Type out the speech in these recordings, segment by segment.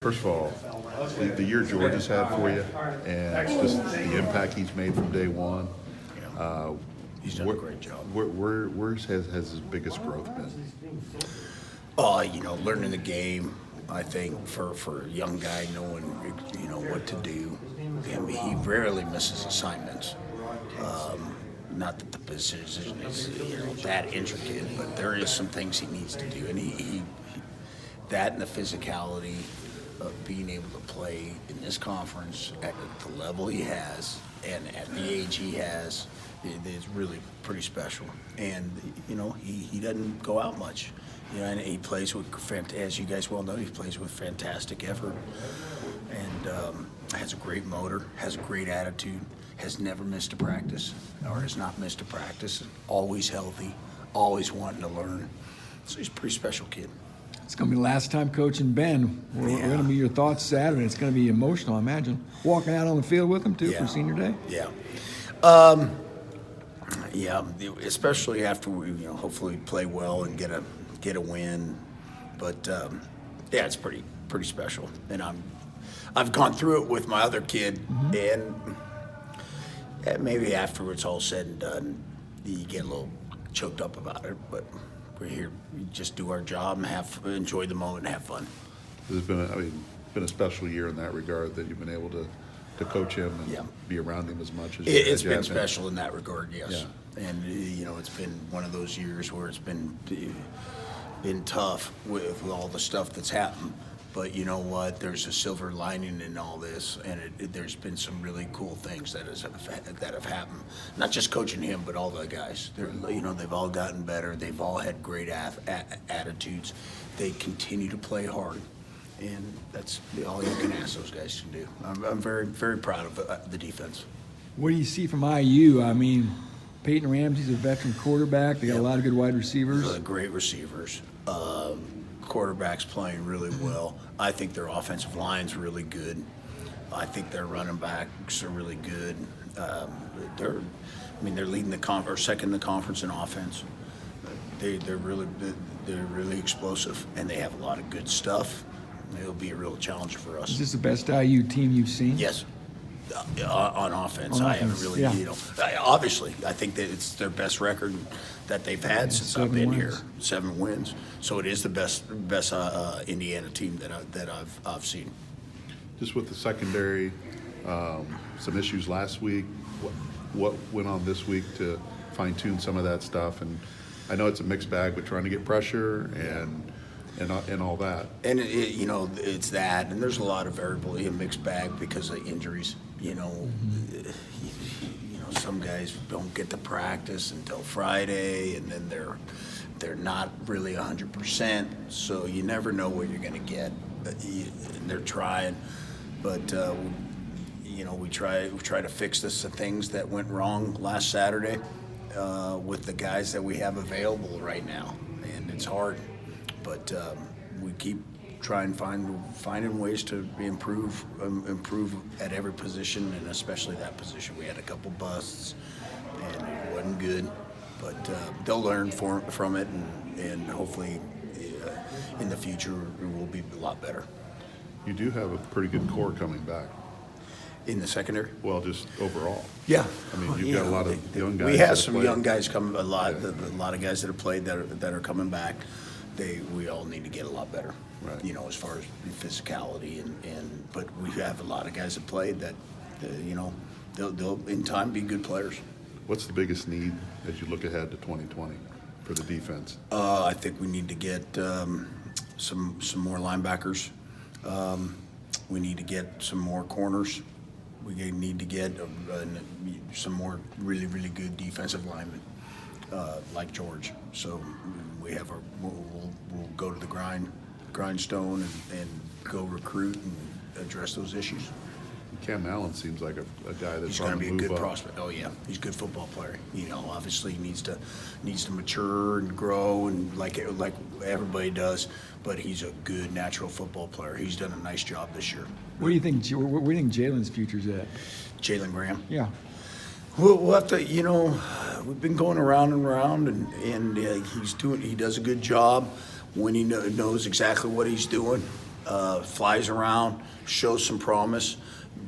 First of all, the year George has had for you, and just the impact he's made from day one. He's done a great job. Where has his biggest growth been? Learning the game. I think for a young guy, knowing what to do. I mean, he rarely misses assignments. Not that the position is that intricate, but there is some things he needs to do, and he that and the physicality of being able to play in this conference at the level he has and at the age he has is really pretty special. And he doesn't go out much. And he plays with, as you guys well know, he plays with fantastic effort, and has a great motor, has a great attitude, has never missed a practice, or has not missed a practice, always healthy, always wanting to learn. So he's a pretty special kid. It's going to be the last time coaching Ben. We're going to be your thoughts Saturday. It's going to be emotional, I imagine. Walking out on the field with him, too, for senior day? Yeah. Especially after we, hopefully play well and get a win. But, it's pretty special. And I've gone through it with my other kid, and maybe after it's all said and done, you get a little choked up about it, but we're here. We just do our job and enjoy the moment and have fun. It's been a special year in that regard that you've been able to coach him and be around him as much as it's been special in that regard, yes. Yeah. And it's been one of those years where it's been tough with all the stuff that's happened. But you know what? There's a silver lining in all this, and there's been some really cool things that have happened. Not just coaching him, but all the guys. They've all gotten better. They've all had great attitudes. They continue to play hard, and that's all you can ask those guys to do. I'm very, very proud of the defense. What do you see from IU? I mean, Peyton Ramsey's a veteran quarterback. They got a lot of good wide receivers. Really great receivers. Quarterback's playing really well. I think their offensive line's really good. I think their running backs are really good. They're leading second in the conference in offense. They're really explosive, and they have a lot of good stuff. It'll be a real challenge for us. Is this the best IU team you've seen? Yes. On offense, I haven't really, obviously, I think that it's their best record that they've had since I've been here. 7 wins. So it is the best Indiana team that I've seen. Just with the secondary, some issues last week. What went on this week to fine-tune some of that stuff? And I know it's a mixed bag with trying to get pressure and all that. And it's that, and there's a lot of variable in a mixed bag because of injuries. Some guys don't get to practice until Friday, and then they're not really 100%. So you never know what you're going to get. And they're trying, but we try to fix the things that went wrong last Saturday with the guys that we have available right now, and it's hard. But we keep trying finding ways to improve at every position, and especially that position. We had a couple busts, and it wasn't good. But they'll learn from it, and hopefully in the future it will be a lot better. You do have a pretty good core coming back. In the secondary? Well, just overall. Yeah. I mean, you've got a lot of young guys. We have some young guys coming. A lot of guys that have played that are coming back. We all need to get a lot better. Right. As far as physicality but we have a lot of guys that played that, they'll in time be good players. What's the biggest need as you look ahead to 2020 for the defense? I think we need to get some more linebackers. We need to get some more corners. We need to get some more really, really good defensive linemen like George. So we'll go to the grindstone and go recruit and address those issues. Cam Allen seems like a guy that's He's going to be a good up. prospect. Oh yeah, he's a good football player. Obviously he needs to mature and grow and like everybody does. But he's a good natural football player. He's done a nice job this year. Where do you think Jalen's future's at? Jalen Graham. Yeah. We'll have to. We've been going around and around, and he does a good job when he knows exactly what he's doing. flies around, shows some promise,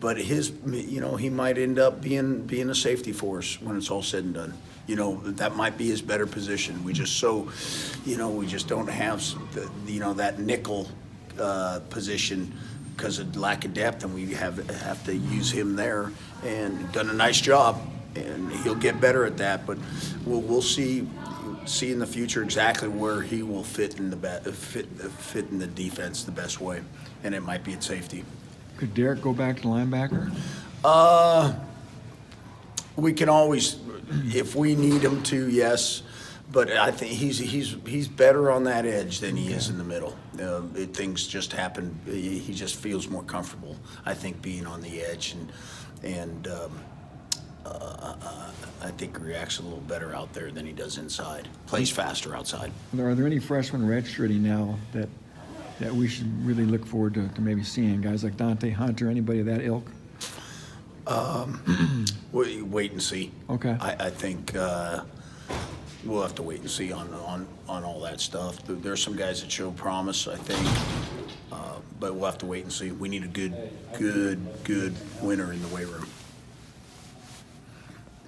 but he might end up being a safety force when it's all said and done. That might be his better position. We just don't have that nickel position because of lack of depth, and we have to use him there. And done a nice job, and he'll get better at that. But we'll see in the future exactly where he will fit in the defense the best way, and it might be at safety. Could Derek go back to linebacker? We can always, if we need him to, yes. But I think he's better on that edge than he is in the middle. Things just happen. He just feels more comfortable, I think, being on the edge, and I think he reacts a little better out there than he does inside. Plays faster outside. Are there any freshmen redshirting now that we should really look forward to maybe seeing? Guys like Dante Hunter, anybody of that ilk? Wait and see. Okay. I think we'll have to wait and see on all that stuff. There's some guys that show promise, I think, but we'll have to wait and see. We need a good winner in the weight room.